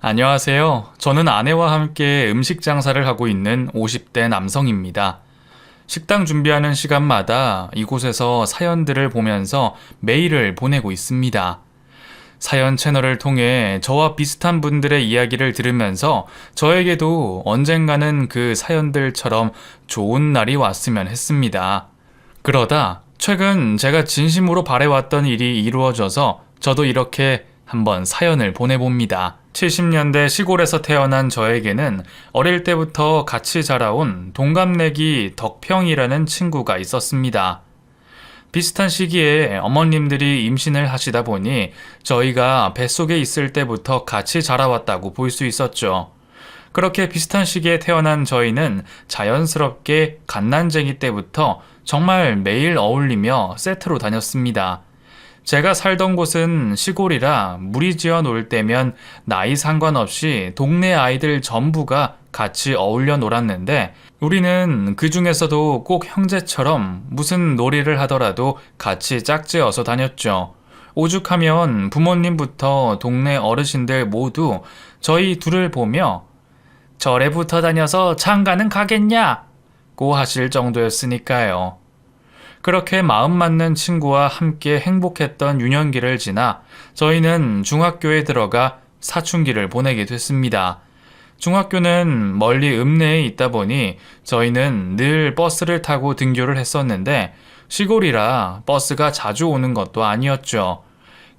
안녕하세요. 저는 아내와 함께 음식 장사를 하고 있는 50대 남성입니다. 식당 준비하는 시간마다 이곳에서 사연들을 보면서 메일을 보내고 있습니다. 사연 채널을 통해 저와 비슷한 분들의 이야기를 들으면서 저에게도 언젠가는 그 사연들처럼 좋은 날이 왔으면 했습니다. 그러다 최근 제가 진심으로 바래왔던 일이 이루어져서 저도 이렇게 한번 사연을 보내봅니다. 70년대 시골에서 태어난 저에게는 어릴 때부터 같이 자라온 동갑내기 덕평이라는 친구가 있었습니다. 비슷한 시기에 어머님들이 임신을 하시다 보니 저희가 뱃속에 있을 때부터 같이 자라왔다고 볼 수 있었죠. 그렇게 비슷한 시기에 태어난 저희는 자연스럽게 갓난쟁이 때부터 정말 매일 어울리며 세트로 다녔습니다. 제가 살던 곳은 시골이라 무리지어 놀 때면 나이 상관없이 동네 아이들 전부가 같이 어울려 놀았는데 우리는 그 중에서도 꼭 형제처럼 무슨 놀이를 하더라도 같이 짝지어서 다녔죠. 오죽하면 부모님부터 동네 어르신들 모두 저희 둘을 보며 절에 붙어 다녀서 장가는 가겠냐고 하실 정도였으니까요. 그렇게 마음 맞는 친구와 함께 행복했던 유년기를 지나 저희는 중학교에 들어가 사춘기를 보내게 됐습니다. 중학교는 멀리 읍내에 있다 보니 저희는 늘 버스를 타고 등교를 했었는데 시골이라 버스가 자주 오는 것도 아니었죠.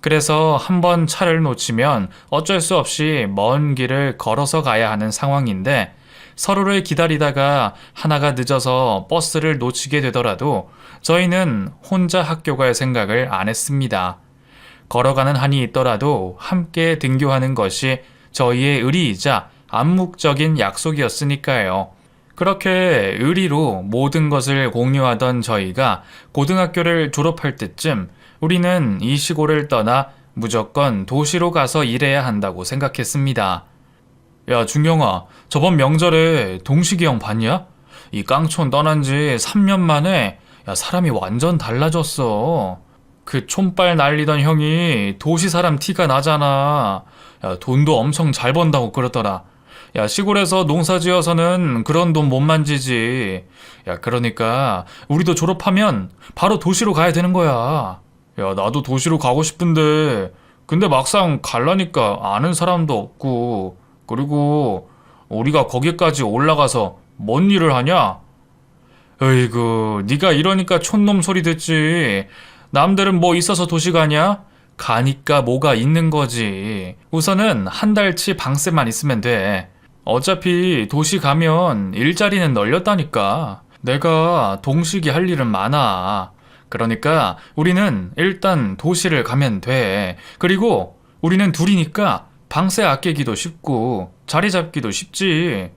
그래서 한번 차를 놓치면 어쩔 수 없이 먼 길을 걸어서 가야 하는 상황인데 서로를 기다리다가 하나가 늦어서 버스를 놓치게 되더라도 저희는 혼자 학교 갈 생각을 안 했습니다. 걸어가는 한이 있더라도 함께 등교하는 것이 저희의 의리이자 암묵적인 약속이었으니까요. 그렇게 의리로 모든 것을 공유하던 저희가 고등학교를 졸업할 때쯤 우리는 이 시골을 떠나 무조건 도시로 가서 일해야 한다고 생각했습니다. 야, 준경아, 저번 명절에 동식이 형 봤냐? 이 깡촌 떠난 지 3년 만에 사람이 완전 달라졌어. 그 촌발 날리던 형이 도시 사람 티가 나잖아. 돈도 엄청 잘 번다고 그러더라. 시골에서 농사 지어서는 그런 돈 못 만지지. 그러니까 우리도 졸업하면 바로 도시로 가야 되는 거야. 나도 도시로 가고 싶은데 근데 막상 갈라니까 아는 사람도 없고 그리고 우리가 거기까지 올라가서 뭔 일을 하냐? 어이구, 네가 이러니까 촌놈 소리 듣지. 남들은 뭐 있어서 도시 가냐? 가니까 뭐가 있는 거지. 우선은 한 달치 방세만 있으면 돼. 어차피 도시 가면 일자리는 널렸다니까. 내가 동식이 할 일은 많아. 그러니까 우리는 일단 도시를 가면 돼. 그리고 우리는 둘이니까 방세 아끼기도 쉽고 자리 잡기도 쉽지.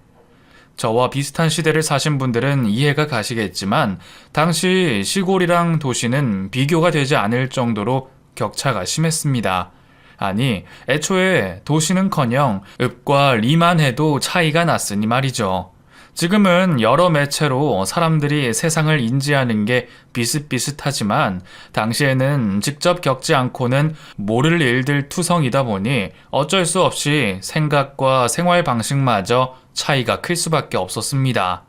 저와 비슷한 시대를 사신 분들은 이해가 가시겠지만 당시 시골이랑 도시는 비교가 되지 않을 정도로 격차가 심했습니다. 아니, 애초에 도시는커녕 읍과 리만 해도 차이가 났으니 말이죠. 지금은 여러 매체로 사람들이 세상을 인지하는 게 비슷비슷하지만 당시에는 직접 겪지 않고는 모를 일들 투성이다 보니 어쩔 수 없이 생각과 생활 방식마저 차이가 클 수밖에 없었습니다.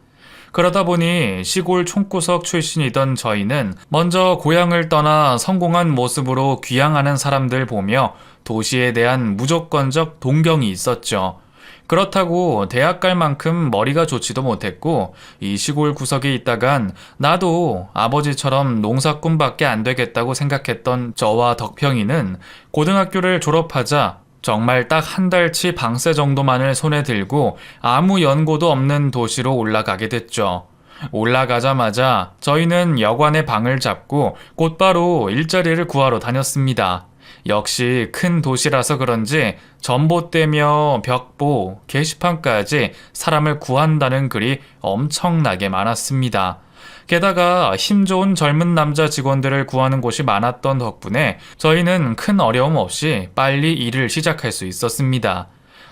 그러다 보니 시골 촌구석 출신이던 저희는 먼저 고향을 떠나 성공한 모습으로 귀향하는 사람들 보며 도시에 대한 무조건적 동경이 있었죠. 그렇다고 대학 갈 만큼 머리가 좋지도 못했고 이 시골 구석에 있다간 나도 아버지처럼 농사꾼밖에 안 되겠다고 생각했던 저와 덕평이는 고등학교를 졸업하자 정말 딱 한 달치 방세 정도만을 손에 들고 아무 연고도 없는 도시로 올라가게 됐죠. 올라가자마자 저희는 여관의 방을 잡고 곧바로 일자리를 구하러 다녔습니다. 역시 큰 도시라서 그런지 전봇대며 벽보, 게시판까지 사람을 구한다는 글이 엄청나게 많았습니다. 게다가 힘 좋은 젊은 남자 직원들을 구하는 곳이 많았던 덕분에 저희는 큰 어려움 없이 빨리 일을 시작할 수 있었습니다.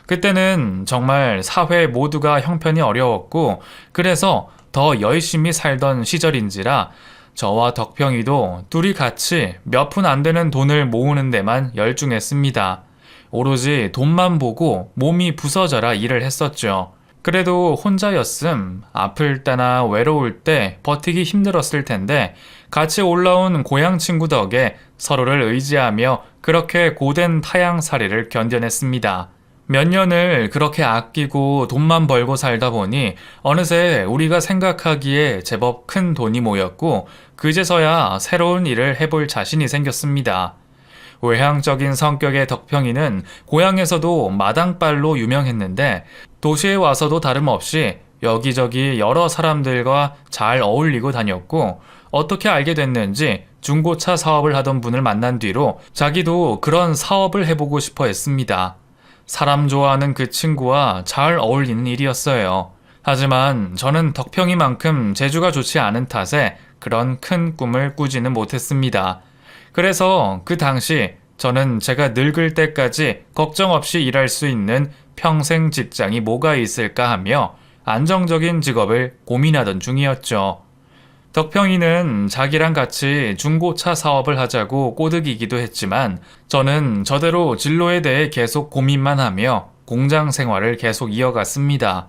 그때는 정말 사회 모두가 형편이 어려웠고 그래서 더 열심히 살던 시절인지라 저와 덕평이도 둘이 같이 몇 푼 안 되는 돈을 모으는 데만 열중했습니다. 오로지 돈만 보고 몸이 부서져라 일을 했었죠. 그래도 혼자였음, 아플 때나 외로울 때 버티기 힘들었을 텐데 같이 올라온 고향 친구 덕에 서로를 의지하며 그렇게 고된 타향살이를 견뎌냈습니다. 몇 년을 그렇게 아끼고 돈만 벌고 살다 보니 어느새 우리가 생각하기에 제법 큰 돈이 모였고 그제서야 새로운 일을 해볼 자신이 생겼습니다. 외향적인 성격의 덕평이는 고향에서도 마당발로 유명했는데 도시에 와서도 다름없이 여기저기 여러 사람들과 잘 어울리고 다녔고 어떻게 알게 됐는지 중고차 사업을 하던 분을 만난 뒤로 자기도 그런 사업을 해보고 싶어 했습니다. 사람 좋아하는 그 친구와 잘 어울리는 일이었어요. 하지만 저는 덕평이만큼 재주가 좋지 않은 탓에 그런 큰 꿈을 꾸지는 못했습니다. 그래서 그 당시 저는 제가 늙을 때까지 걱정 없이 일할 수 있는 평생 직장이 뭐가 있을까 하며 안정적인 직업을 고민하던 중이었죠. 덕평이는 자기랑 같이 중고차 사업을 하자고 꼬드기기도 했지만 저는 저대로 진로에 대해 계속 고민만 하며 공장 생활을 계속 이어갔습니다.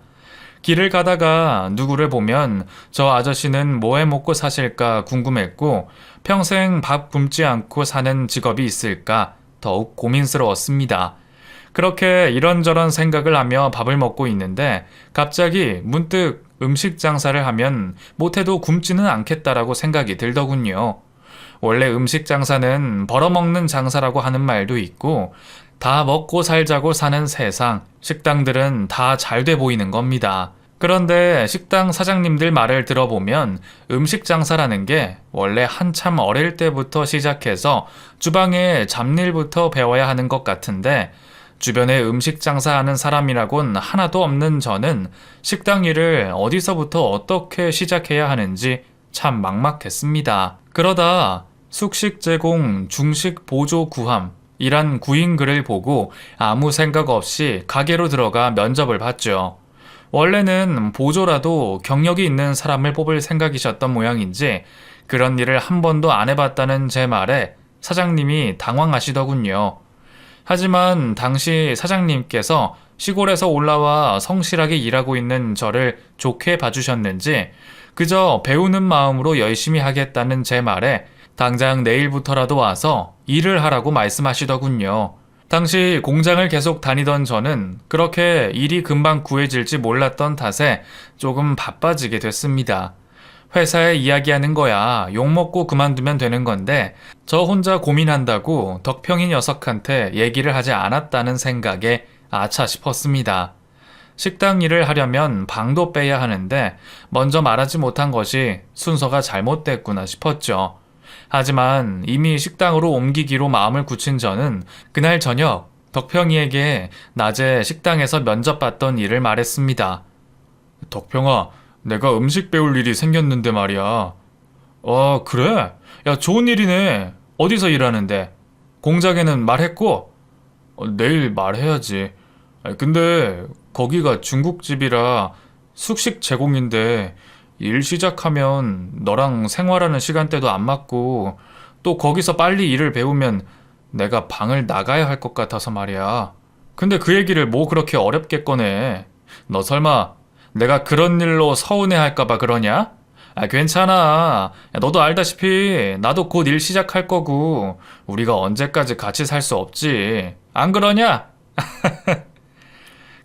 길을 가다가 누구를 보면 저 아저씨는 뭐 해 먹고 사실까 궁금했고 평생 밥 굶지 않고 사는 직업이 있을까 더욱 고민스러웠습니다. 그렇게 이런저런 생각을 하며 밥을 먹고 있는데 갑자기 문득 음식 장사를 하면 못해도 굶지는 않겠다라고 생각이 들더군요. 원래 음식 장사는 벌어먹는 장사라고 하는 말도 있고 다 먹고 살자고 사는 세상, 식당들은 다 잘 돼 보이는 겁니다. 그런데 식당 사장님들 말을 들어보면 음식 장사라는 게 원래 한참 어릴 때부터 시작해서 주방에 잡일부터 배워야 하는 것 같은데 주변에 음식 장사하는 사람이라곤 하나도 없는 저는 식당 일을 어디서부터 어떻게 시작해야 하는지 참 막막했습니다. 그러다 숙식 제공, 중식 보조 구함 이란 구인 글을 보고 아무 생각 없이 가게로 들어가 면접을 봤죠. 원래는 보조라도 경력이 있는 사람을 뽑을 생각이셨던 모양인지 그런 일을 한 번도 안 해봤다는 제 말에 사장님이 당황하시더군요. 하지만 당시 사장님께서 시골에서 올라와 성실하게 일하고 있는 저를 좋게 봐주셨는지 그저 배우는 마음으로 열심히 하겠다는 제 말에 당장 내일부터라도 와서 일을 하라고 말씀하시더군요. 당시 공장을 계속 다니던 저는 그렇게 일이 금방 구해질지 몰랐던 탓에 조금 바빠지게 됐습니다. 회사에 이야기하는 거야 욕먹고 그만두면 되는 건데 저 혼자 고민한다고 덕평이 녀석한테 얘기를 하지 않았다는 생각에 아차 싶었습니다. 식당 일을 하려면 방도 빼야 하는데 먼저 말하지 못한 것이 순서가 잘못됐구나 싶었죠. 하지만 이미 식당으로 옮기기로 마음을 굳힌 저는 그날 저녁 덕평이에게 낮에 식당에서 면접봤던 일을 말했습니다. 덕평아, 내가 음식 배울 일이 생겼는데 말이야. 아, 그래? 야, 좋은 일이네. 어디서 일하는데? 공장에는 말했고? 내일 말해야지. 근데 거기가 중국집이라 숙식 제공인데 일 시작하면 너랑 생활하는 시간대도 안 맞고 또 거기서 빨리 일을 배우면 내가 방을 나가야 할 것 같아서 말이야. 근데 그 얘기를 뭐 그렇게 어렵게 꺼내? 너 설마 내가 그런 일로 서운해 할까봐 그러냐? 괜찮아. 야, 너도 알다시피 나도 곧 일 시작할 거고 우리가 언제까지 같이 살 수 없지. 안 그러냐?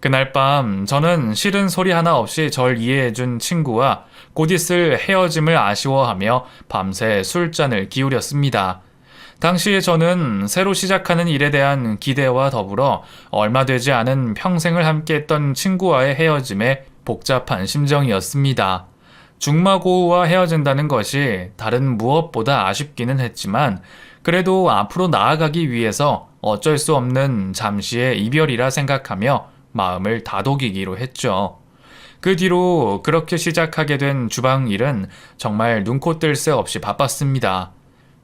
그날 밤 저는 싫은 소리 하나 없이 절 이해해준 친구와 곧 있을 헤어짐을 아쉬워하며 밤새 술잔을 기울였습니다. 당시에 저는 새로 시작하는 일에 대한 기대와 더불어 얼마 되지 않은 평생을 함께했던 친구와의 헤어짐에 복잡한 심정이었습니다. 중마고우와 헤어진다는 것이 다른 무엇보다 아쉽기는 했지만 그래도 앞으로 나아가기 위해서 어쩔 수 없는 잠시의 이별이라 생각하며 마음을 다독이기로 했죠. 그 뒤로 그렇게 시작하게 된 주방 일은 정말 눈코 뜰 새 없이 바빴습니다.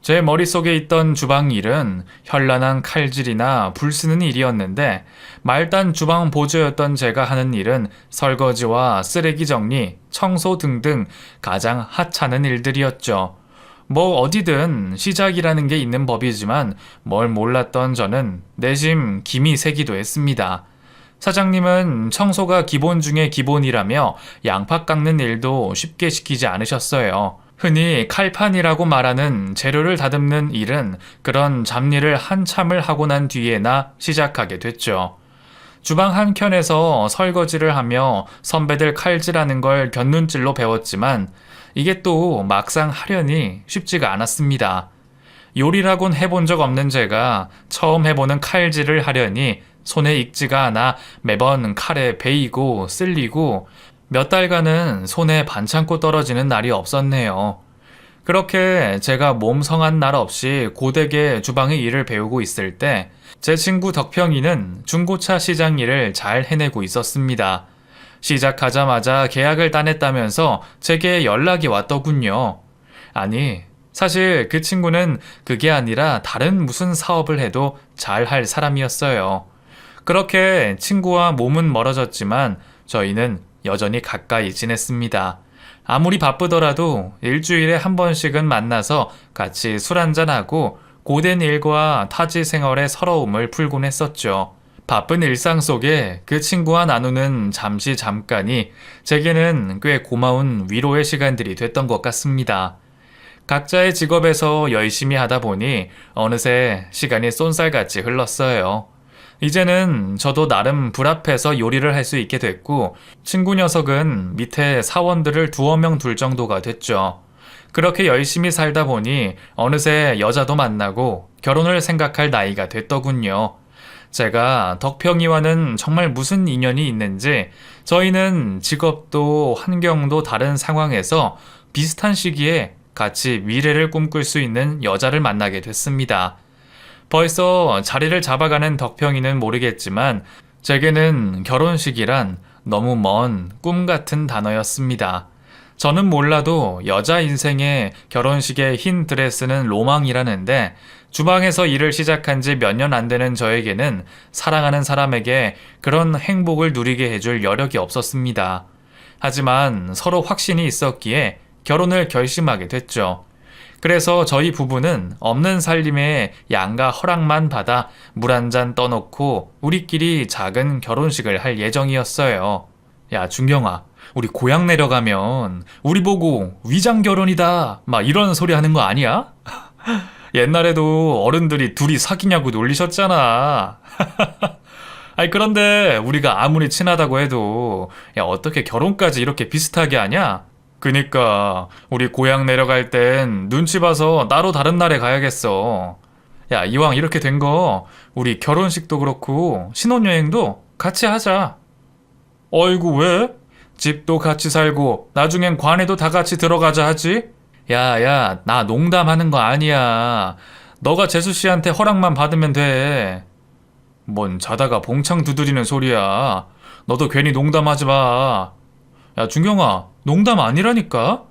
제 머릿속에 있던 주방 일은 현란한 칼질이나 불 쓰는 일이었는데 말단 주방 보조였던 제가 하는 일은 설거지와 쓰레기 정리, 청소 등등 가장 하찮은 일들이었죠. 뭐 어디든 시작이라는 게 있는 법이지만 뭘 몰랐던 저는 내심 김이 새기도 했습니다. 사장님은 청소가 기본 중에 기본이라며 양파 깎는 일도 쉽게 시키지 않으셨어요. 흔히 칼판이라고 말하는 재료를 다듬는 일은 그런 잡일을 한참을 하고 난 뒤에나 시작하게 됐죠. 주방 한켠에서 설거지를 하며 선배들 칼질하는 걸 곁눈질로 배웠지만 이게 또 막상 하려니 쉽지가 않았습니다. 요리라곤 해본 적 없는 제가 처음 해보는 칼질을 하려니 손에 익지가 않아 매번 칼에 베이고 쓸리고 몇 달간은 손에 반창고 떨어지는 날이 없었네요. 그렇게 제가 몸 성한 날 없이 고되게 주방의 일을 배우고 있을 때 제 친구 덕평이는 중고차 시장 일을 잘 해내고 있었습니다. 시작하자마자 계약을 따냈다면서 제게 연락이 왔더군요. 아니, 사실 그 친구는 그게 아니라 다른 무슨 사업을 해도 잘할 사람이었어요. 그렇게 친구와 몸은 멀어졌지만 저희는 여전히 가까이 지냈습니다. 아무리 바쁘더라도 일주일에 한 번씩은 만나서 같이 술 한잔하고 고된 일과 타지 생활의 서러움을 풀곤 했었죠. 바쁜 일상 속에 그 친구와 나누는 잠깐이 제게는 꽤 고마운 위로의 시간들이 됐던 것 같습니다. 각자의 직업에서 열심히 하다 보니 어느새 시간이 쏜살같이 흘렀어요. 이제는 저도 나름 불 앞에서 요리를 할 수 있게 됐고 친구 녀석은 밑에 사원들을 2명 둘 정도가 됐죠. 그렇게 열심히 살다 보니 어느새 여자도 만나고 결혼을 생각할 나이가 됐더군요. 제가 덕평이와는 정말 무슨 인연이 있는지 저희는 직업도 환경도 다른 상황에서 비슷한 시기에 같이 미래를 꿈꿀 수 있는 여자를 만나게 됐습니다. 벌써 자리를 잡아가는 덕평이는 모르겠지만 제게는 결혼식이란 너무 먼 꿈 같은 단어였습니다. 저는 몰라도 여자 인생에 결혼식의 흰 드레스는 로망이라는데 주방에서 일을 시작한 지 몇 년 안 되는 저에게는 사랑하는 사람에게 그런 행복을 누리게 해줄 여력이 없었습니다. 하지만 서로 확신이 있었기에 결혼을 결심하게 됐죠. 그래서 저희 부부는 없는 살림에 양가 허락만 받아 물 한 잔 떠놓고 우리끼리 작은 결혼식을 할 예정이었어요. 야, 준경아, 우리 고향 내려가면 우리 보고 위장 결혼이다 막 이런 소리 하는 거 아니야? 옛날에도 어른들이 둘이 사귀냐고 놀리셨잖아. 아니 그런데 우리가 아무리 친하다고 해도 야 어떻게 결혼까지 이렇게 비슷하게 하냐? 그니까 우리 고향 내려갈 땐 눈치 봐서 따로 다른 날에 가야겠어. 야 이왕 이렇게 된 거 우리 결혼식도 그렇고 신혼여행도 같이 하자. 어이구 왜? 집도 같이 살고 나중엔 관에도 다 같이 들어가자 하지? 야야 나 농담하는 거 아니야. 너가 재수 씨한테 허락만 받으면 돼. 뭔 자다가 봉창 두드리는 소리야. 너도 괜히 농담하지 마. 야 준경아 농담 아니라니까?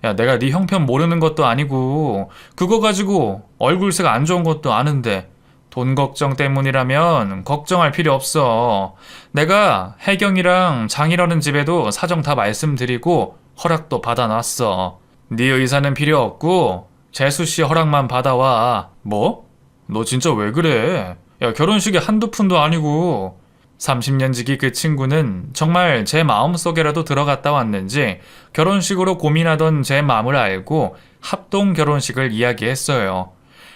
야 내가 네 형편 모르는 것도 아니고 그거 가지고 얼굴색 안 좋은 것도 아는데 돈 걱정 때문이라면 걱정할 필요 없어. 내가 혜경이랑 장이라는 집에도 사정 다 말씀드리고 허락도 받아놨어. 네 의사는 필요 없고 재수씨 허락만 받아와. 뭐? 너 진짜 왜 그래? 야 결혼식이 한두 푼도 아니고. 30년 지기 그 친구는 정말 제 마음속에라도 들어갔다 왔는지 결혼식으로 고민하던 제 마음을 알고 합동 결혼식을 이야기했어요.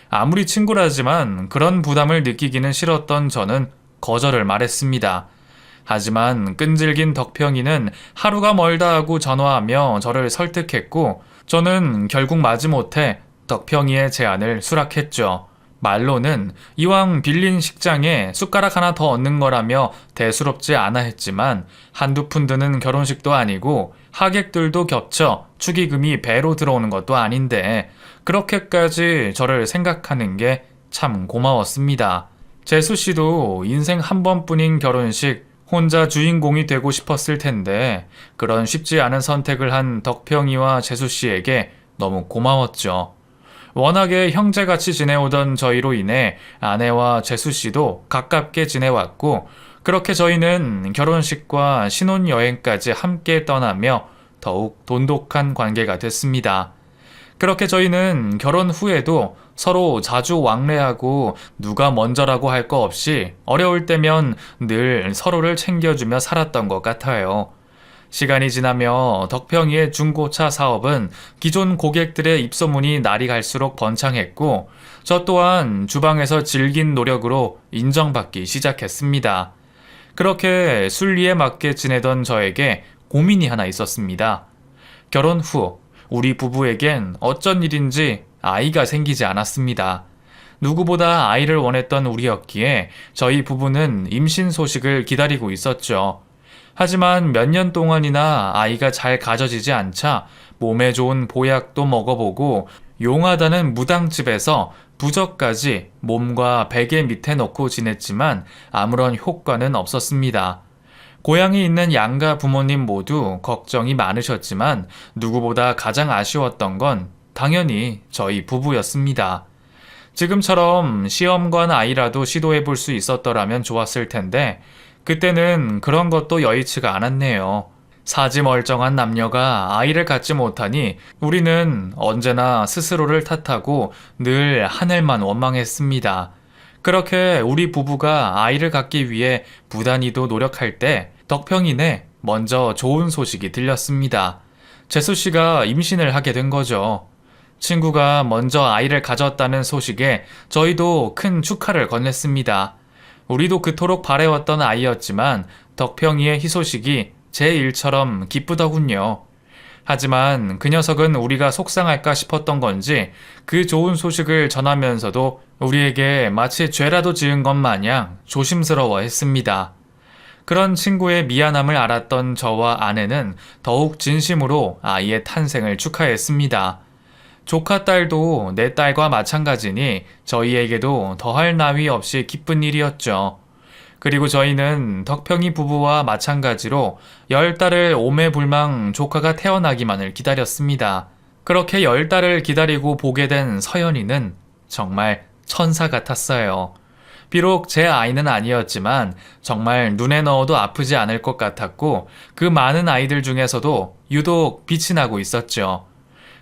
아무리 친구라지만 그런 부담을 느끼기는 싫었던 저는 거절을 말했습니다. 하지만 끈질긴 덕평이는 하루가 멀다 하고 전화하며 저를 설득했고 저는 결국 마지못해 덕평이의 제안을 수락했죠. 말로는 이왕 빌린 식장에 숟가락 하나 더 얹는 거라며 대수롭지 않아 했지만 한두 푼 드는 결혼식도 아니고 하객들도 겹쳐 축의금이 배로 들어오는 것도 아닌데 그렇게까지 저를 생각하는 게 참 고마웠습니다. 재수 씨도 인생 한 번뿐인 결혼식 혼자 주인공이 되고 싶었을 텐데 그런 쉽지 않은 선택을 한 덕평이와 재수 씨에게 너무 고마웠죠. 워낙에 형제같이 지내오던 저희로 인해 아내와 재수 씨도 가깝게 지내왔고 그렇게 저희는 결혼식과 신혼여행까지 함께 떠나며 더욱 돈독한 관계가 됐습니다. 그렇게 저희는 결혼 후에도 서로 자주 왕래하고 누가 먼저라고 할 거 없이 어려울 때면 늘 서로를 챙겨주며 살았던 것 같아요. 시간이 지나며 덕평이의 중고차 사업은 기존 고객들의 입소문이 날이 갈수록 번창했고, 저 또한 주방에서 질긴 노력으로 인정받기 시작했습니다. 그렇게 순리에 맞게 지내던 저에게 고민이 하나 있었습니다. 결혼 후 우리 부부에겐 어쩐 일인지 아이가 생기지 않았습니다. 누구보다 아이를 원했던 우리였기에 저희 부부는 임신 소식을 기다리고 있었죠. 하지만 몇 년 동안이나 아이가 잘 가져지지 않자 몸에 좋은 보약도 먹어보고 용하다는 무당집에서 부적까지 몸과 베개 밑에 넣고 지냈지만 아무런 효과는 없었습니다. 고향에 있는 양가 부모님 모두 걱정이 많으셨지만 누구보다 가장 아쉬웠던 건 당연히 저희 부부였습니다. 지금처럼 시험관 아이라도 시도해 볼 수 있었더라면 좋았을 텐데 그때는 그런 것도 여의치가 않았네요. 사지 멀쩡한 남녀가 아이를 갖지 못하니 우리는 언제나 스스로를 탓하고 늘 하늘만 원망했습니다. 그렇게 우리 부부가 아이를 갖기 위해 부단히도 노력할 때 덕평이네 먼저 좋은 소식이 들렸습니다. 재수 씨가 임신을 하게 된 거죠. 친구가 먼저 아이를 가졌다는 소식에 저희도 큰 축하를 건넸습니다. 우리도 그토록 바래왔던 아이였지만 덕평이의 희소식이 제 일처럼 기쁘더군요. 하지만 그 녀석은 우리가 속상할까 싶었던 건지 그 좋은 소식을 전하면서도 우리에게 마치 죄라도 지은 것 마냥 조심스러워 했습니다. 그런 친구의 미안함을 알았던 저와 아내는 더욱 진심으로 아이의 탄생을 축하했습니다. 조카 딸도 내 딸과 마찬가지니 저희에게도 더할 나위 없이 기쁜 일이었죠. 그리고 저희는 덕평이 부부와 마찬가지로 10달을 오매불망 조카가 태어나기만을 기다렸습니다. 그렇게 10달을 기다리고 보게 된 서연이는 정말 천사 같았어요. 비록 제 아이는 아니었지만 정말 눈에 넣어도 아프지 않을 것 같았고 그 많은 아이들 중에서도 유독 빛이 나고 있었죠.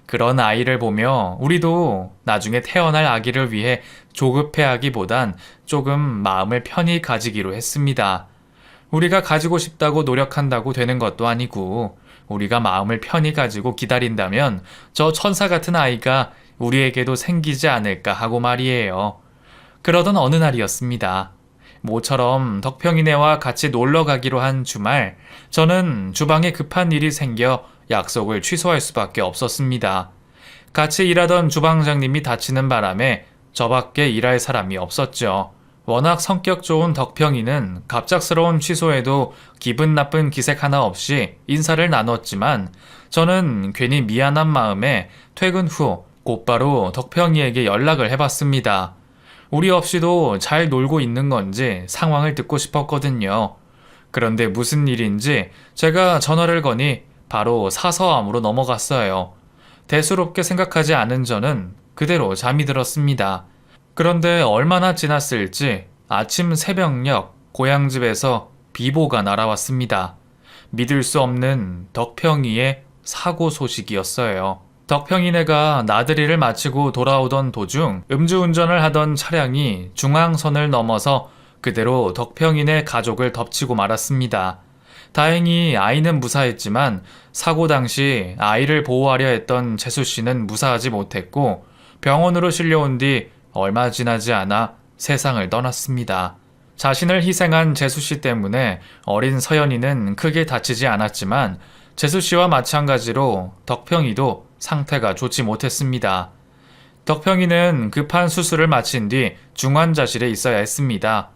그런 아이를 보며 우리도 나중에 태어날 아기를 위해 조급해하기보단 조금 마음을 편히 가지기로 했습니다. 우리가 가지고 싶다고 노력한다고 되는 것도 아니고 우리가 마음을 편히 가지고 기다린다면 저 천사 같은 아이가 우리에게도 생기지 않을까 하고 말이에요. 그러던 어느 날이었습니다. 모처럼 덕평이네와 같이 놀러 가기로 한 주말, 저는 주방에 급한 일이 생겨 약속을 취소할 수밖에 없었습니다. 같이 일하던 주방장님이 다치는 바람에 저밖에 일할 사람이 없었죠. 워낙 성격 좋은 덕평이는 갑작스러운 취소에도 기분 나쁜 기색 하나 없이 인사를 나눴지만 저는 괜히 미안한 마음에 퇴근 후 곧바로 덕평이에게 연락을 해봤습니다. 우리 없이도 잘 놀고 있는 건지 상황을 듣고 싶었거든요. 그런데 무슨 일인지 제가 전화를 거니 바로 사서함으로 넘어갔어요. 대수롭게 생각하지 않은 저는 그대로 잠이 들었습니다. 그런데 얼마나 지났을지 아침 새벽녘 고향집에서 비보가 날아왔습니다. 믿을 수 없는 덕평이의 사고 소식이었어요. 덕평이네가 나들이를 마치고 돌아오던 도중 음주운전을 하던 차량이 중앙선을 넘어서 그대로 덕평이네 가족을 덮치고 말았습니다. 다행히 아이는 무사했지만 사고 당시 아이를 보호하려 했던 재수 씨는 무사하지 못했고 병원으로 실려온 뒤 얼마 지나지 않아 세상을 떠났습니다. 자신을 희생한 재수 씨 때문에 어린 서연이는 크게 다치지 않았지만 재수 씨와 마찬가지로 덕평이도 상태가 좋지 못했습니다. 덕평이는 급한 수술을 마친 뒤 중환자실에 있어야 했습니다.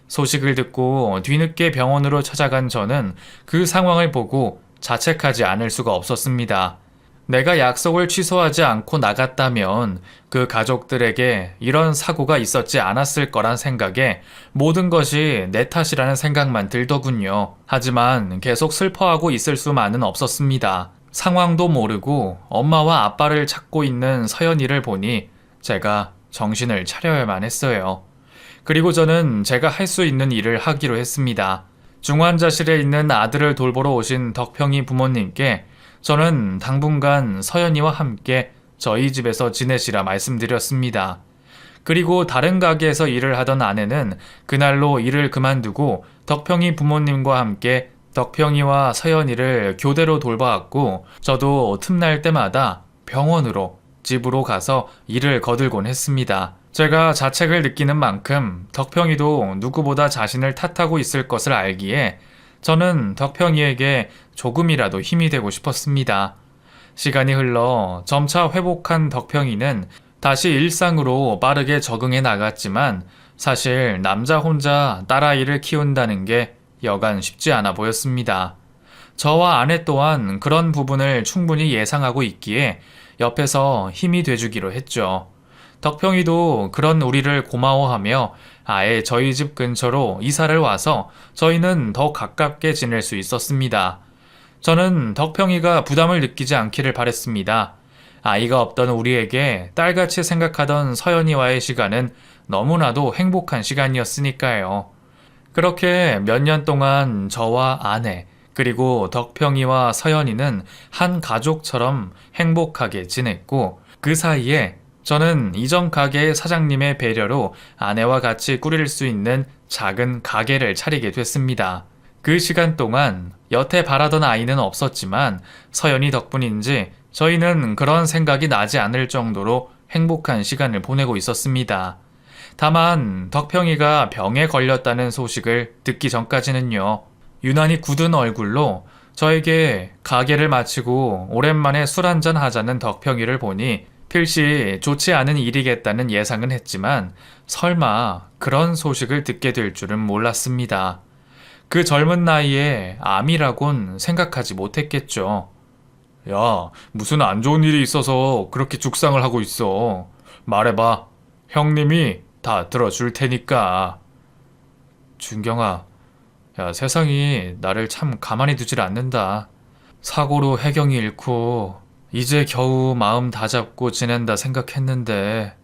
소식을 듣고 뒤늦게 병원으로 찾아간 저는 그 상황을 보고 자책하지 않을 수가 없었습니다. 내가 약속을 취소하지 않고 나갔다면 그 가족들에게 이런 사고가 있었지 않았을 거란 생각에 모든 것이 내 탓이라는 생각만 들더군요. 하지만 계속 슬퍼하고 있을 수만은 없었습니다. 상황도 모르고 엄마와 아빠를 찾고 있는 서연이를 보니 제가 정신을 차려야만 했어요. 그리고 저는 제가 할 수 있는 일을 하기로 했습니다. 중환자실에 있는 아들을 돌보러 오신 덕평이 부모님께 저는 당분간 서연이와 함께 저희 집에서 지내시라 말씀드렸습니다. 그리고 다른 가게에서 일을 하던 아내는 그날로 일을 그만두고 덕평이 부모님과 함께 덕평이와 서연이를 교대로 돌봐왔고, 저도 틈날 때마다 병원으로, 집으로 가서 일을 거들곤 했습니다. 제가 자책을 느끼는 만큼 덕평이도 누구보다 자신을 탓하고 있을 것을 알기에 저는 덕평이에게 조금이라도 힘이 되고 싶었습니다. 시간이 흘러 점차 회복한 덕평이는 다시 일상으로 빠르게 적응해 나갔지만, 사실 남자 혼자 딸아이를 키운다는 게 여간 쉽지 않아 보였습니다. 저와 아내 또한 그런 부분을 충분히 예상하고 있기에 옆에서 힘이 돼주기로 했죠. 덕평이도 그런 우리를 고마워하며 아예 저희 집 근처로 이사를 와서 저희는 더 가깝게 지낼 수 있었습니다. 저는 덕평이가 부담을 느끼지 않기를 바랬습니다. 아이가 없던 우리에게 딸같이 생각하던 서연이와의 시간은 너무나도 행복한 시간이었으니까요. 그렇게 몇 년 동안 저와 아내, 그리고 덕평이와 서연이는 한 가족처럼 행복하게 지냈고, 그 사이에 저는 이전 가게의 사장님의 배려로 아내와 같이 꾸릴 수 있는 작은 가게를 차리게 됐습니다. 그 시간 동안 여태 바라던 아이는 없었지만 서연이 덕분인지 저희는 그런 생각이 나지 않을 정도로 행복한 시간을 보내고 있었습니다. 다만 덕평이가 병에 걸렸다는 소식을 듣기 전까지는요, 유난히 굳은 얼굴로 저에게 가게를 마치고 오랜만에 술 한잔 하자는 덕평이를 보니 필시 좋지 않은 일이겠다는 예상은 했지만 설마 그런 소식을 듣게 될 줄은 몰랐습니다. 그 젊은 나이에 암이라곤 생각하지 못했겠죠. 야, 무슨 안 좋은 일이 있어서 그렇게 죽상을 하고 있어. 말해봐. 형님이 다 들어줄 테니까. 준경아, 야, 세상이 나를 참 가만히 두질 않는다. 사고로 혜경이 잃고 이제 겨우 마음 다잡고 지낸다 생각했는데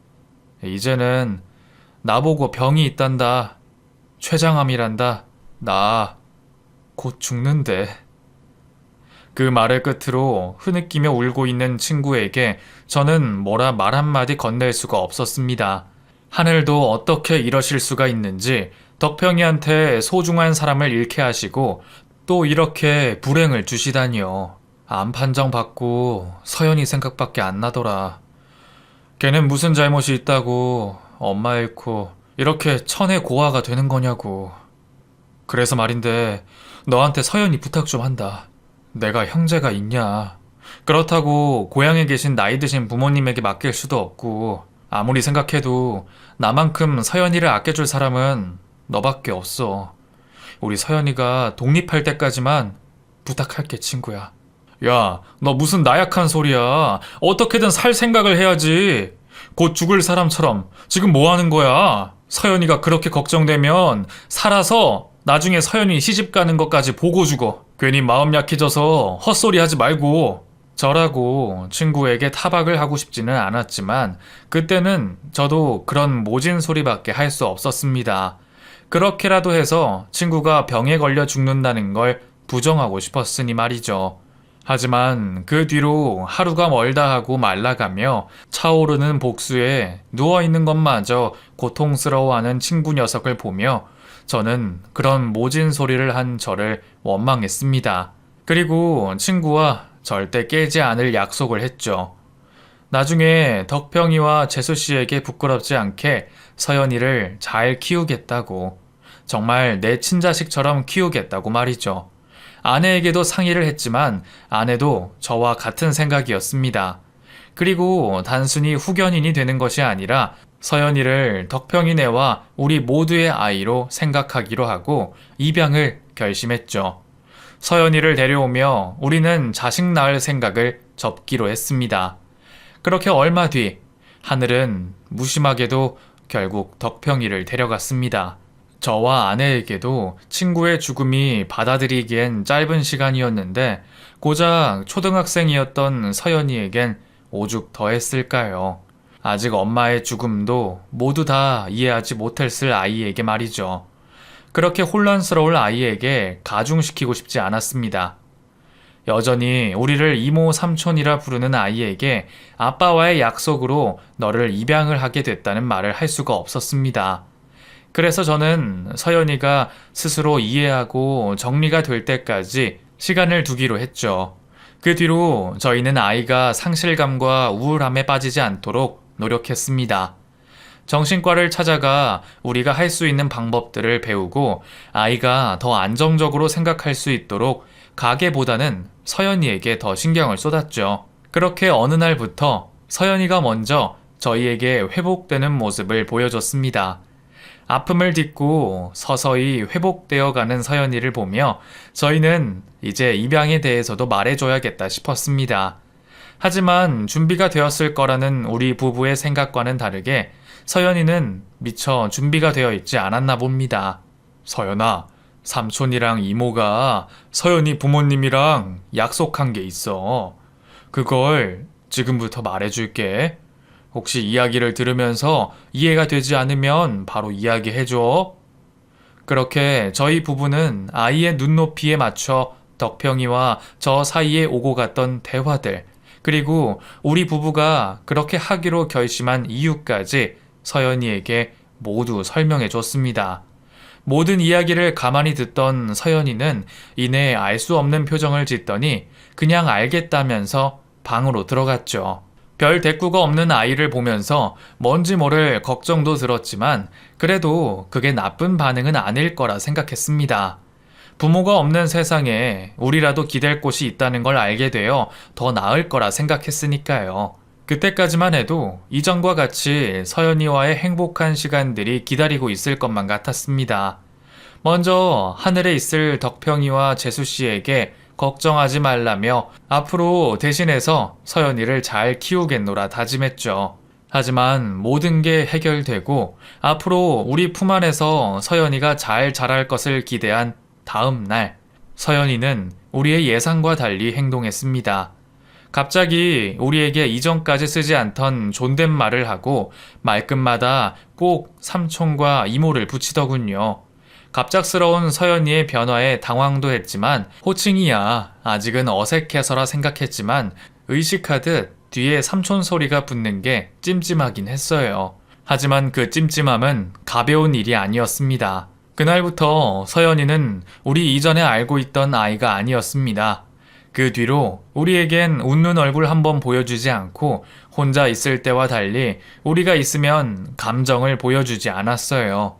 이제는 나보고 병이 있단다. 췌장암이란다. 나 곧 죽는데. 그 말을 끝으로 흐느끼며 울고 있는 친구에게 저는 뭐라 말 한마디 건넬 수가 없었습니다. 하늘도 어떻게 이러실 수가 있는지 덕평이한테 소중한 사람을 잃게 하시고 또 이렇게 불행을 주시다니요. 암 판정 받고 서연이 생각밖에 안 나더라. 걔는 무슨 잘못이 있다고 엄마 잃고 이렇게 천의 고아가 되는 거냐고. 그래서 말인데 너한테 서연이 부탁 좀 한다. 내가 형제가 있냐. 그렇다고 고향에 계신 나이 드신 부모님에게 맡길 수도 없고, 아무리 생각해도 나만큼 서연이를 아껴줄 사람은 너밖에 없어. 우리 서연이가 독립할 때까지만 부탁할게, 친구야. 야, 너 무슨 나약한 소리야. 어떻게든 살 생각을 해야지. 곧 죽을 사람처럼 지금 뭐 하는 거야? 서연이가 그렇게 걱정되면 살아서 나중에 서연이 시집 가는 것까지 보고 죽어. 괜히 마음 약해져서 헛소리 하지 말고. 저라고 친구에게 타박을 하고 싶지는 않았지만 그때는 저도 그런 모진 소리밖에 할 수 없었습니다. 그렇게라도 해서 친구가 병에 걸려 죽는다는 걸 부정하고 싶었으니 말이죠. 하지만 그 뒤로 하루가 멀다 하고 말라가며 차오르는 복수에 누워있는 것마저 고통스러워하는 친구 녀석을 보며 저는 그런 모진 소리를 한 저를 원망했습니다. 그리고 친구와 절대 깨지 않을 약속을 했죠. 나중에 덕평이와 재수씨에게 부끄럽지 않게 서연이를 잘 키우겠다고, 정말 내 친자식처럼 키우겠다고 말이죠. 아내에게도 상의를 했지만 아내도 저와 같은 생각이었습니다. 그리고 단순히 후견인이 되는 것이 아니라 서연이를 덕평이네와 우리 모두의 아이로 생각하기로 하고 입양을 결심했죠. 서연이를 데려오며 우리는 자식 낳을 생각을 접기로 했습니다. 그렇게 얼마 뒤 하늘은 무심하게도 결국 덕평이를 데려갔습니다. 저와 아내에게도 친구의 죽음이 받아들이기엔 짧은 시간이었는데 고작 초등학생이었던 서연이에겐 오죽 더했을까요? 아직 엄마의 죽음도 모두 다 이해하지 못했을 아이에게 말이죠. 그렇게 혼란스러울 아이에게 가중시키고 싶지 않았습니다. 여전히 우리를 이모 삼촌이라 부르는 아이에게 아빠와의 약속으로 너를 입양을 하게 됐다는 말을 할 수가 없었습니다. 그래서 저는 서연이가 스스로 이해하고 정리가 될 때까지 시간을 두기로 했죠. 그 뒤로 저희는 아이가 상실감과 우울함에 빠지지 않도록 노력했습니다. 정신과를 찾아가 우리가 할 수 있는 방법들을 배우고 아이가 더 안정적으로 생각할 수 있도록 가게보다는 서연이에게 더 신경을 쏟았죠. 그렇게 어느 날부터 서연이가 먼저 저희에게 회복되는 모습을 보여줬습니다. 아픔을 딛고 서서히 회복되어 가는 서연이를 보며 저희는 이제 입양에 대해서도 말해줘야겠다 싶었습니다. 하지만 준비가 되었을 거라는 우리 부부의 생각과는 다르게 서연이는 미처 준비가 되어 있지 않았나 봅니다. 서연아, 삼촌이랑 이모가 서연이 부모님이랑 약속한 게 있어. 그걸 지금부터 말해줄게. 혹시 이야기를 들으면서 이해가 되지 않으면 바로 이야기해줘. 그렇게 저희 부부는 아이의 눈높이에 맞춰 덕평이와 저 사이에 오고 갔던 대화들, 그리고 우리 부부가 그렇게 하기로 결심한 이유까지 서연이에게 모두 설명해 줬습니다. 모든 이야기를 가만히 듣던 서연이는 이내 알 수 없는 표정을 짓더니 그냥 알겠다면서 방으로 들어갔죠. 별 대꾸가 없는 아이를 보면서 뭔지 모를 걱정도 들었지만 그래도 그게 나쁜 반응은 아닐 거라 생각했습니다. 부모가 없는 세상에 우리라도 기댈 곳이 있다는 걸 알게 되어 더 나을 거라 생각했으니까요. 그때까지만 해도 이전과 같이 서연이와의 행복한 시간들이 기다리고 있을 것만 같았습니다. 먼저 하늘에 있을 덕평이와 재수씨에게 걱정하지 말라며 앞으로 대신해서 서연이를 잘 키우겠노라 다짐했죠. 하지만 모든 게 해결되고 앞으로 우리 품 안에서 서연이가 잘 자랄 것을 기대한 다음 날, 서연이는 우리의 예상과 달리 행동했습니다. 갑자기 우리에게 이전까지 쓰지 않던 존댓말을 하고 말끝마다 꼭 삼촌과 이모를 붙이더군요. 갑작스러운 서연이의 변화에 당황도 했지만 호칭이야 아직은 어색해서라 생각했지만 의식하듯 뒤에 삼촌 소리가 붙는 게 찜찜하긴 했어요. 하지만 그 찜찜함은 가벼운 일이 아니었습니다. 그날부터 서연이는 우리 이전에 알고 있던 아이가 아니었습니다. 그 뒤로 우리에겐 웃는 얼굴 한번 보여주지 않고 혼자 있을 때와 달리 우리가 있으면 감정을 보여주지 않았어요.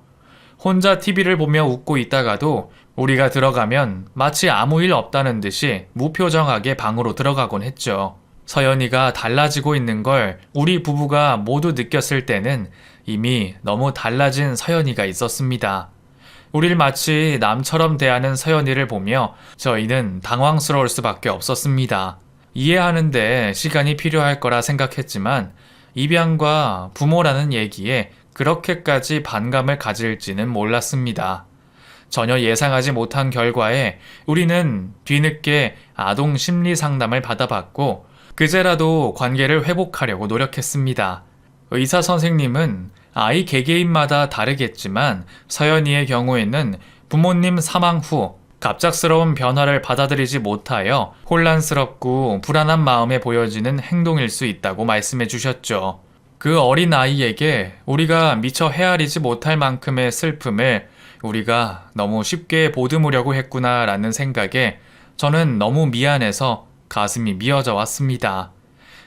혼자 TV를 보며 웃고 있다가도 우리가 들어가면 마치 아무 일 없다는 듯이 무표정하게 방으로 들어가곤 했죠. 서연이가 달라지고 있는 걸 우리 부부가 모두 느꼈을 때는 이미 너무 달라진 서연이가 있었습니다. 우릴 마치 남처럼 대하는 서연이를 보며 저희는 당황스러울 수밖에 없었습니다. 이해하는데 시간이 필요할 거라 생각했지만 입양과 부모라는 얘기에 그렇게까지 반감을 가질지는 몰랐습니다. 전혀 예상하지 못한 결과에 우리는 뒤늦게 아동 심리 상담을 받아봤고 그제라도 관계를 회복하려고 노력했습니다. 의사 선생님은 아이 개개인마다 다르겠지만 서연이의 경우에는 부모님 사망 후 갑작스러운 변화를 받아들이지 못하여 혼란스럽고 불안한 마음에 보여지는 행동일 수 있다고 말씀해 주셨죠. 그 어린 아이에게 우리가 미처 헤아리지 못할 만큼의 슬픔을 우리가 너무 쉽게 보듬으려고 했구나라는 생각에 저는 너무 미안해서 가슴이 미어져 왔습니다.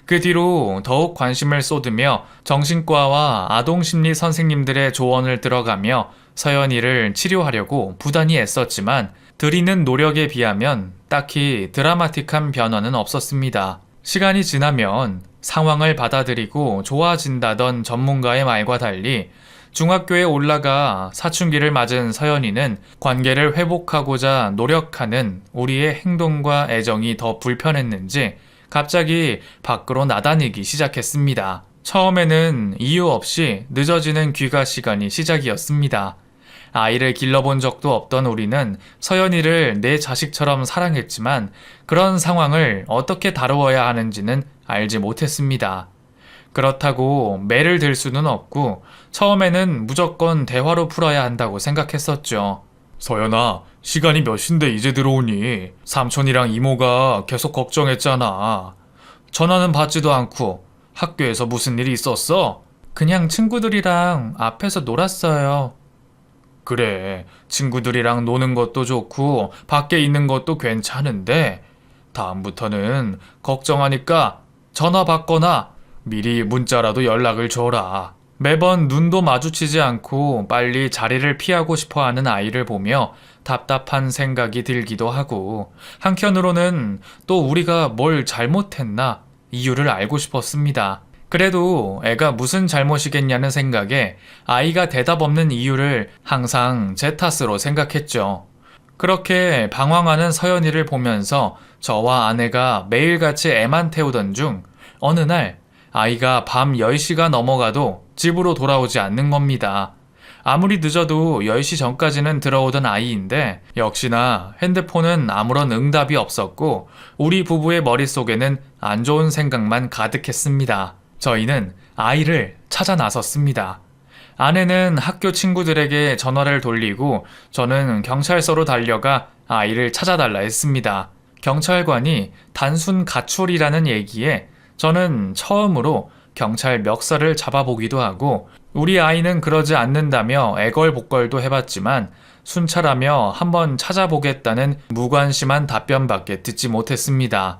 그 뒤로 더욱 관심을 쏟으며 정신과와 아동심리 선생님들의 조언을 들어가며 서연이를 치료하려고 부단히 애썼지만 들이는 노력에 비하면 딱히 드라마틱한 변화는 없었습니다. 시간이 지나면 상황을 받아들이고 좋아진다던 전문가의 말과 달리 중학교에 올라가 사춘기를 맞은 서연이는 관계를 회복하고자 노력하는 우리의 행동과 애정이 더 불편했는지 갑자기 밖으로 나다니기 시작했습니다. 처음에는 이유 없이 늦어지는 귀가 시간이 시작이었습니다. 아이를 길러본 적도 없던 우리는 서연이를 내 자식처럼 사랑했지만 그런 상황을 어떻게 다루어야 하는지는 알지 못했습니다. 그렇다고 매를 들 수는 없고 처음에는 무조건 대화로 풀어야 한다고 생각했었죠. 서연아, 시간이 몇 시인데 이제 들어오니? 삼촌이랑 이모가 계속 걱정했잖아. 전화는 받지도 않고 학교에서 무슨 일이 있었어? 그냥 친구들이랑 앞에서 놀았어요. 그래, 친구들이랑 노는 것도 좋고 밖에 있는 것도 괜찮은데 다음부터는 걱정하니까 전화 받거나 미리 문자라도 연락을 줘라. 매번 눈도 마주치지 않고 빨리 자리를 피하고 싶어 하는 아이를 보며 답답한 생각이 들기도 하고, 한편으로는 또 우리가 뭘 잘못했나 이유를 알고 싶었습니다. 그래도 애가 무슨 잘못이겠냐는 생각에 아이가 대답 없는 이유를 항상 제 탓으로 생각했죠. 그렇게 방황하는 서연이를 보면서 저와 아내가 매일같이 애만 태우던 중 어느 날 아이가 밤 10시가 넘어가도 집으로 돌아오지 않는 겁니다. 아무리 늦어도 10시 전까지는 들어오던 아이인데 역시나 핸드폰은 아무런 응답이 없었고 우리 부부의 머릿속에는 안 좋은 생각만 가득했습니다. 저희는 아이를 찾아 나섰습니다. 아내는 학교 친구들에게 전화를 돌리고 저는 경찰서로 달려가 아이를 찾아달라 했습니다. 경찰관이 단순 가출이라는 얘기에 저는 처음으로 경찰 멱살을 잡아보기도 하고 우리 아이는 그러지 않는다며 애걸복걸도 해봤지만 순찰하며 한번 찾아보겠다는 무관심한 답변밖에 듣지 못했습니다.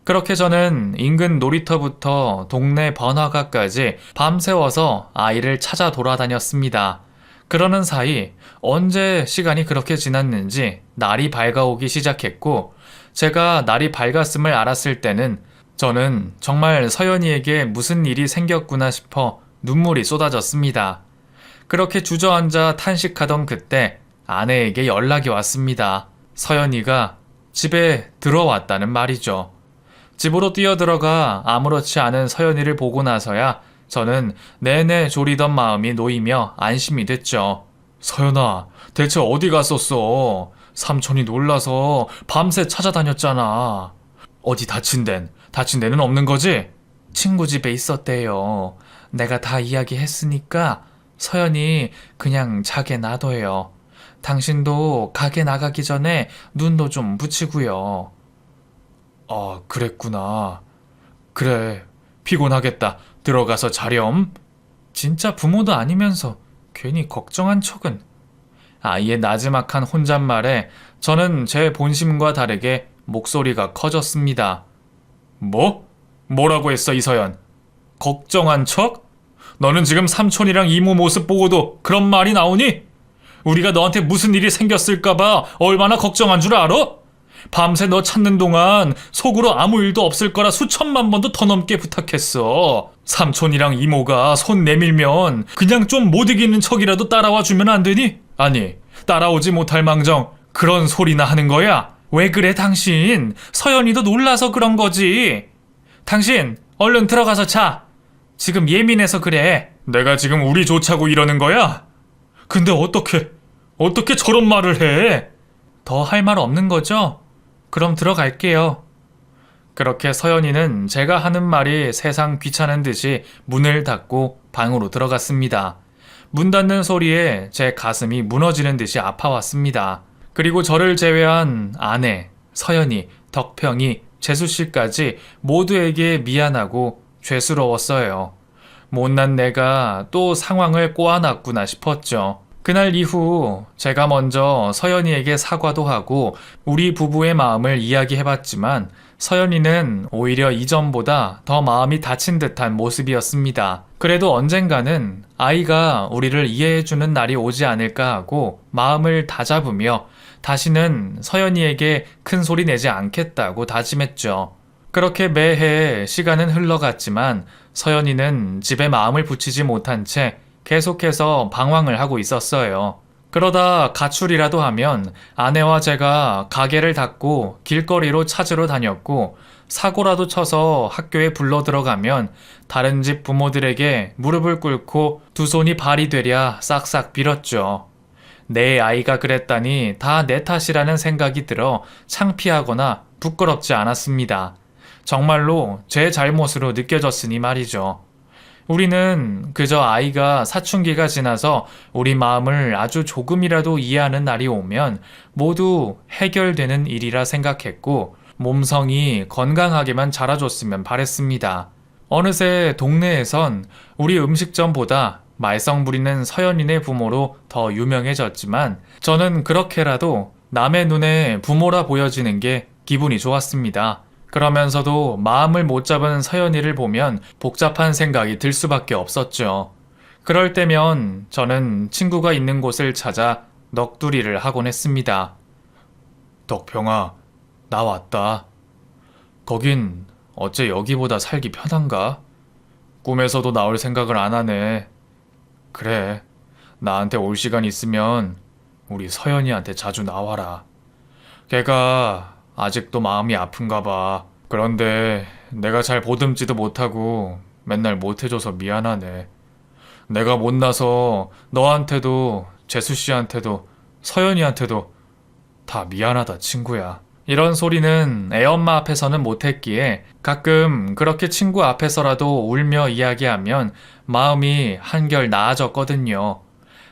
그렇게 저는 인근 놀이터부터 동네 번화가까지 밤새워서 아이를 찾아 돌아다녔습니다. 그러는 사이 언제 시간이 그렇게 지났는지 날이 밝아오기 시작했고 제가 날이 밝았음을 알았을 때는 저는 정말 서연이에게 무슨 일이 생겼구나 싶어 눈물이 쏟아졌습니다. 그렇게 주저앉아 탄식하던 그때 아내에게 연락이 왔습니다. 서연이가 집에 들어왔다는 말이죠. 집으로 뛰어들어가 아무렇지 않은 서연이를 보고 나서야 저는 내내 졸이던 마음이 놓이며 안심이 됐죠. 서연아, 대체 어디 갔었어? 삼촌이 놀라서 밤새 찾아다녔잖아. 어디 다친 데는 없는 거지? 친구 집에 있었대요. 내가 다 이야기했으니까 서연이 그냥 자게 놔둬요. 당신도 가게 나가기 전에 눈도 좀 붙이고요. 아, 그랬구나. 그래, 피곤하겠다. 들어가서 자렴. 진짜 부모도 아니면서 괜히 걱정한 척은. 아이의 나지막한 혼잣말에 저는 제 본심과 다르게 목소리가 커졌습니다. 뭐? 뭐라고 했어, 이서연? 걱정한 척? 너는 지금 삼촌이랑 이모 모습 보고도 그런 말이 나오니? 우리가 너한테 무슨 일이 생겼을까봐 얼마나 걱정한 줄 알아? 밤새 너 찾는 동안 속으로 아무 일도 없을 거라 수천만 번도 더 넘게 부탁했어. 삼촌이랑 이모가 손 내밀면 그냥 좀 못 이기는 척이라도 따라와 주면 안 되니? 아니, 따라오지 못할 망정 그런 소리나 하는 거야? 왜 그래 당신? 서연이도 놀라서 그런 거지. 당신 얼른 들어가서 자. 지금 예민해서 그래. 내가 지금 우리 좋자고 이러는 거야? 근데 어떻게 저런 말을 해? 더 할 말 없는 거죠? 그럼 들어갈게요. 그렇게 서연이는 제가 하는 말이 세상 귀찮은 듯이 문을 닫고 방으로 들어갔습니다. 문 닫는 소리에 제 가슴이 무너지는 듯이 아파왔습니다. 그리고 저를 제외한 아내, 서연이, 덕평이, 재수씨까지 모두에게 미안하고 죄스러웠어요. 못난 내가 또 상황을 꼬아놨구나 싶었죠. 그날 이후 제가 먼저 서연이에게 사과도 하고 우리 부부의 마음을 이야기해봤지만 서연이는 오히려 이전보다 더 마음이 다친 듯한 모습이었습니다. 그래도 언젠가는 아이가 우리를 이해해주는 날이 오지 않을까 하고 마음을 다잡으며 다시는 서연이에게 큰 소리 내지 않겠다고 다짐했죠. 그렇게 매해 시간은 흘러갔지만 서연이는 집에 마음을 붙이지 못한 채 계속해서 방황을 하고 있었어요. 그러다 가출이라도 하면 아내와 제가 가게를 닫고 길거리로 찾으러 다녔고 사고라도 쳐서 학교에 불러 들어가면 다른 집 부모들에게 무릎을 꿇고 두 손이 발이 되랴 싹싹 빌었죠. 내 아이가 그랬다니 다 내 탓이라는 생각이 들어 창피하거나 부끄럽지 않았습니다. 정말로 제 잘못으로 느껴졌으니 말이죠. 우리는 그저 아이가 사춘기가 지나서 우리 마음을 아주 조금이라도 이해하는 날이 오면 모두 해결되는 일이라 생각했고 몸성이 건강하게만 자라줬으면 바랬습니다. 어느새 동네에선 우리 음식점보다 말썽 부리는 서연이네 부모로 더 유명해졌지만 저는 그렇게라도 남의 눈에 부모라 보여지는 게 기분이 좋았습니다. 그러면서도 마음을 못 잡은 서연이를 보면 복잡한 생각이 들 수밖에 없었죠. 그럴 때면 저는 친구가 있는 곳을 찾아 넋두리를 하곤 했습니다. 덕평아, 나 왔다. 거긴 어째 여기보다 살기 편한가? 꿈에서도 나올 생각을 안 하네. 그래, 나한테 올 시간 있으면 우리 서연이한테 자주 나와라. 걔가 아직도 마음이 아픈가 봐. 그런데 내가 잘 보듬지도 못하고 맨날 못해줘서 미안하네. 내가 못나서 너한테도 재수 씨한테도 서연이한테도 다 미안하다 친구야. 이런 소리는 애엄마 앞에서는 못했기에 가끔 그렇게 친구 앞에서라도 울며 이야기하면 마음이 한결 나아졌거든요.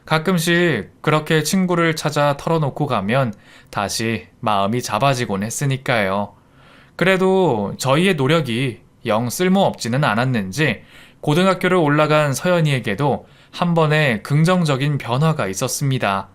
가끔씩 그렇게 친구를 찾아 털어놓고 가면 다시 마음이 잡아지곤 했으니까요. 그래도 저희의 노력이 영 쓸모없지는 않았는지 고등학교를 올라간 서연이에게도 한 번의 긍정적인 변화가 있었습니다.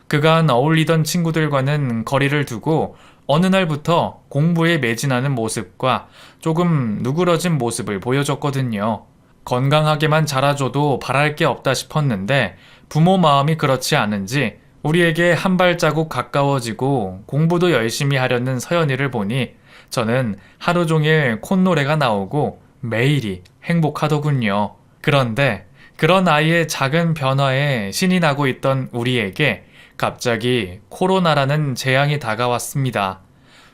그간 어울리던 친구들과는 거리를 두고 어느 날부터 공부에 매진하는 모습과 조금 누그러진 모습을 보여줬거든요. 건강하게만 자라줘도 바랄 게 없다 싶었는데 부모 마음이 그렇지 않은지 우리에게 한 발자국 가까워지고 공부도 열심히 하려는 서연이를 보니 저는 하루 종일 콧노래가 나오고 매일이 행복하더군요. 그런데 그런 아이의 작은 변화에 신이 나고 있던 우리에게 갑자기 코로나라는 재앙이 다가왔습니다.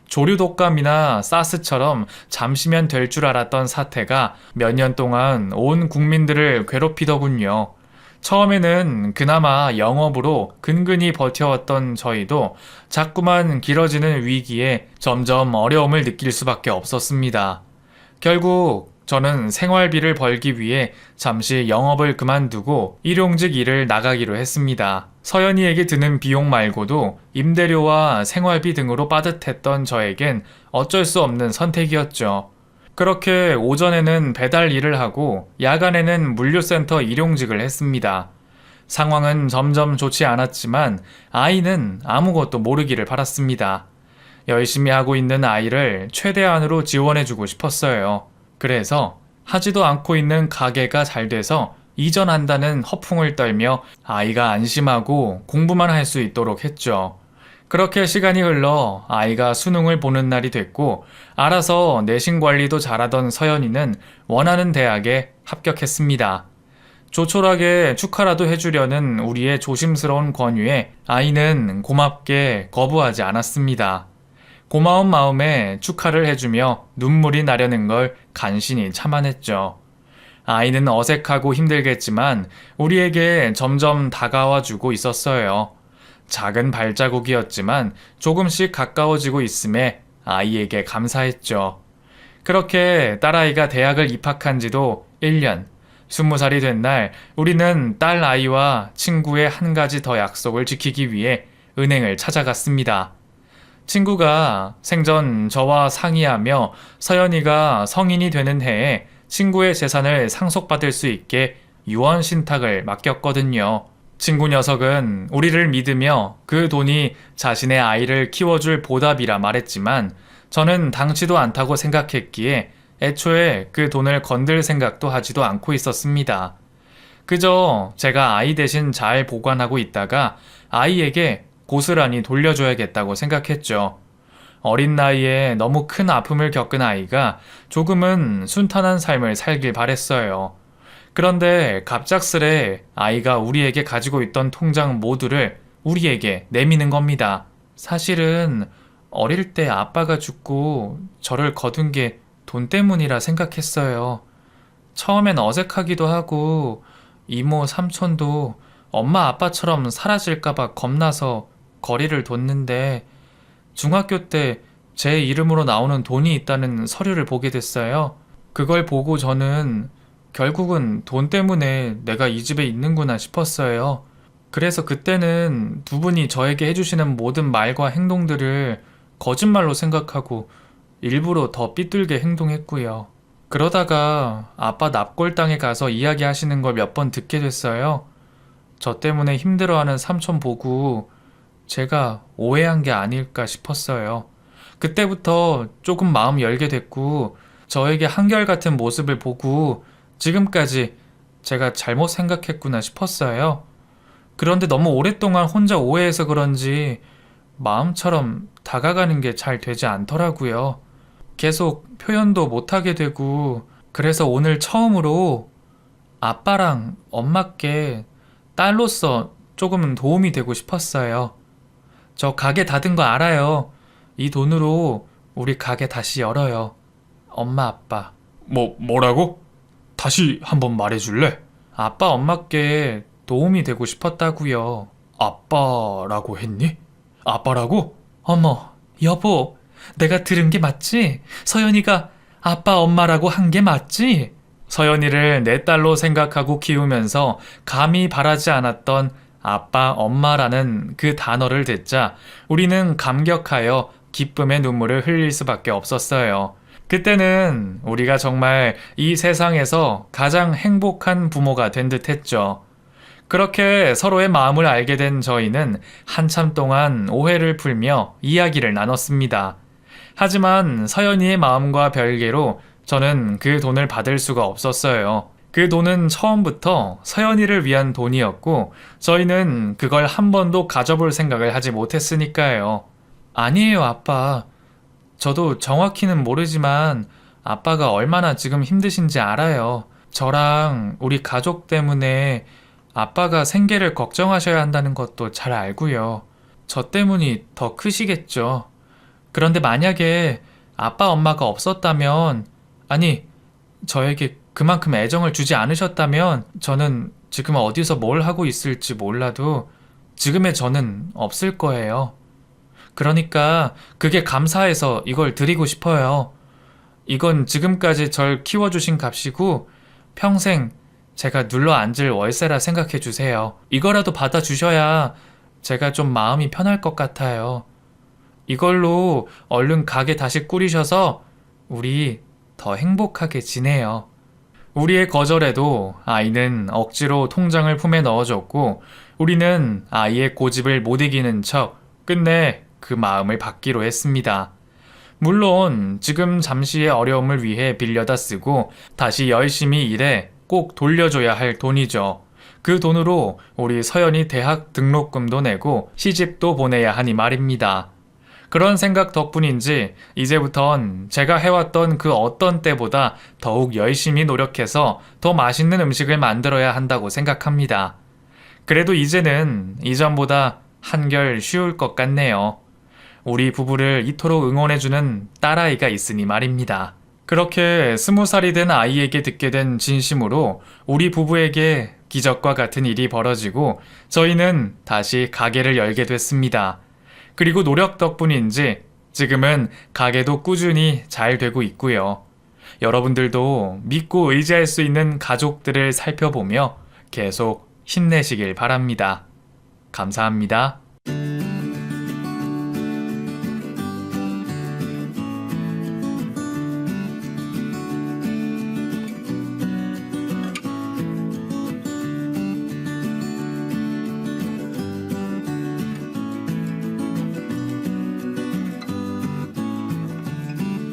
조류 독감이나 사스처럼 잠시면 될 줄 알았던 사태가 몇 년 동안 온 국민들을 괴롭히더군요. 처음에는 그나마 영업으로 근근히 버텨왔던 저희도 자꾸만 길어지는 위기에 점점 어려움을 느낄 수밖에 없었습니다. 결국 저는 생활비를 벌기 위해 잠시 영업을 그만두고 일용직 일을 나가기로 했습니다. 서연이에게 드는 비용 말고도 임대료와 생활비 등으로 빠듯했던 저에겐 어쩔 수 없는 선택이었죠. 그렇게 오전에는 배달 일을 하고 야간에는 물류센터 일용직을 했습니다. 상황은 점점 좋지 않았지만 아이는 아무것도 모르기를 바랐습니다. 열심히 하고 있는 아이를 최대한으로 지원해주고 싶었어요. 그래서 하지도 않고 있는 가게가 잘 돼서 이전한다는 허풍을 떨며 아이가 안심하고 공부만 할 수 있도록 했죠. 그렇게 시간이 흘러 아이가 수능을 보는 날이 됐고 알아서 내신 관리도 잘하던 서연이는 원하는 대학에 합격했습니다. 조촐하게 축하라도 해주려는 우리의 조심스러운 권유에 아이는 고맙게 거부하지 않았습니다. 고마운 마음에 축하를 해주며 눈물이 나려는 걸 간신히 참아냈죠. 아이는 어색하고 힘들겠지만 우리에게 점점 다가와주고 있었어요. 작은 발자국이었지만 조금씩 가까워지고 있음에 아이에게 감사했죠. 그렇게 딸아이가 대학을 입학한 지도 1년, 20살이 된 날 우리는 딸 아이와 친구의 한 가지 더 약속을 지키기 위해 은행을 찾아갔습니다. 친구가 생전 저와 상의하며 서연이가 성인이 되는 해에 친구의 재산을 상속받을 수 있게 유언 신탁을 맡겼거든요. 친구 녀석은 우리를 믿으며 그 돈이 자신의 아이를 키워줄 보답이라 말했지만 저는 당치도 않다고 생각했기에 애초에 그 돈을 건들 생각도 하지도 않고 있었습니다. 그저 제가 아이 대신 잘 보관하고 있다가 아이에게 고스란히 돌려줘야겠다고 생각했죠. 어린 나이에 너무 큰 아픔을 겪은 아이가 조금은 순탄한 삶을 살길 바랬어요. 그런데 갑작스레 아이가 우리에게 가지고 있던 통장 모두를 우리에게 내미는 겁니다. 사실은 어릴 때 아빠가 죽고 저를 거둔 게 돈 때문이라 생각했어요. 처음엔 어색하기도 하고 이모 삼촌도 엄마 아빠처럼 사라질까봐 겁나서 거리를 뒀는데 중학교 때 제 이름으로 나오는 돈이 있다는 서류를 보게 됐어요. 그걸 보고 저는 결국은 돈 때문에 내가 이 집에 있는구나 싶었어요. 그래서 그때는 두 분이 저에게 해주시는 모든 말과 행동들을 거짓말로 생각하고 일부러 더 삐뚤게 행동했고요. 그러다가 아빠 납골당에 가서 이야기하시는 걸 몇 번 듣게 됐어요. 저 때문에 힘들어하는 삼촌 보고 제가 오해한 게 아닐까 싶었어요. 그때부터 조금 마음 열게 됐고 저에게 한결같은 모습을 보고 지금까지 제가 잘못 생각했구나 싶었어요. 그런데 너무 오랫동안 혼자 오해해서 그런지 마음처럼 다가가는 게 잘 되지 않더라고요. 계속 표현도 못하게 되고 그래서 오늘 처음으로 아빠랑 엄마께 딸로서 조금은 도움이 되고 싶었어요. 저 가게 닫은 거 알아요. 이 돈으로 우리 가게 다시 열어요. 엄마, 아빠. 뭐라고? 다시 한번 말해줄래? 아빠, 엄마께 도움이 되고 싶었다고요. 아빠라고 했니? 아빠라고? 어머, 여보, 내가 들은 게 맞지? 서연이가 아빠, 엄마라고 한 게 맞지? 서연이를 내 딸로 생각하고 키우면서 감히 바라지 않았던 아빠, 엄마라는 그 단어를 듣자 우리는 감격하여 기쁨의 눈물을 흘릴 수밖에 없었어요. 그때는 우리가 정말 이 세상에서 가장 행복한 부모가 된 듯 했죠. 그렇게 서로의 마음을 알게 된 저희는 한참 동안 오해를 풀며 이야기를 나눴습니다. 하지만 서연이의 마음과 별개로 저는 그 돈을 받을 수가 없었어요. 그 돈은 처음부터 서연이를 위한 돈이었고 저희는 그걸 한 번도 가져볼 생각을 하지 못했으니까요. 아니에요, 아빠. 저도 정확히는 모르지만 아빠가 얼마나 지금 힘드신지 알아요. 저랑 우리 가족 때문에 아빠가 생계를 걱정하셔야 한다는 것도 잘 알고요. 저 때문이 더 크시겠죠. 그런데 만약에 아빠 엄마가 없었다면, 아니, 저에게 그만큼 애정을 주지 않으셨다면 저는 지금 어디서 뭘 하고 있을지 몰라도 지금의 저는 없을 거예요. 그러니까 그게 감사해서 이걸 드리고 싶어요. 이건 지금까지 절 키워주신 값이고 평생 제가 눌러 앉을 월세라 생각해 주세요. 이거라도 받아주셔야 제가 좀 마음이 편할 것 같아요. 이걸로 얼른 가게 다시 꾸리셔서 우리 더 행복하게 지내요. 우리의 거절에도 아이는 억지로 통장을 품에 넣어줬고 우리는 아이의 고집을 못 이기는 척 끝내 그 마음을 받기로 했습니다. 물론 지금 잠시의 어려움을 위해 빌려다 쓰고 다시 열심히 일해 꼭 돌려줘야 할 돈이죠. 그 돈으로 우리 서연이 대학 등록금도 내고 시집도 보내야 하니 말입니다. 그런 생각 덕분인지 이제부턴 제가 해왔던 그 어떤 때보다 더욱 열심히 노력해서 더 맛있는 음식을 만들어야 한다고 생각합니다. 그래도 이제는 이전보다 한결 쉬울 것 같네요. 우리 부부를 이토록 응원해주는 딸아이가 있으니 말입니다. 그렇게 20살이 된 아이에게 듣게 된 진심으로 우리 부부에게 기적과 같은 일이 벌어지고 저희는 다시 가게를 열게 됐습니다. 그리고 노력 덕분인지 지금은 가게도 꾸준히 잘 되고 있고요. 여러분들도 믿고 의지할 수 있는 가족들을 살펴보며 계속 힘내시길 바랍니다. 감사합니다.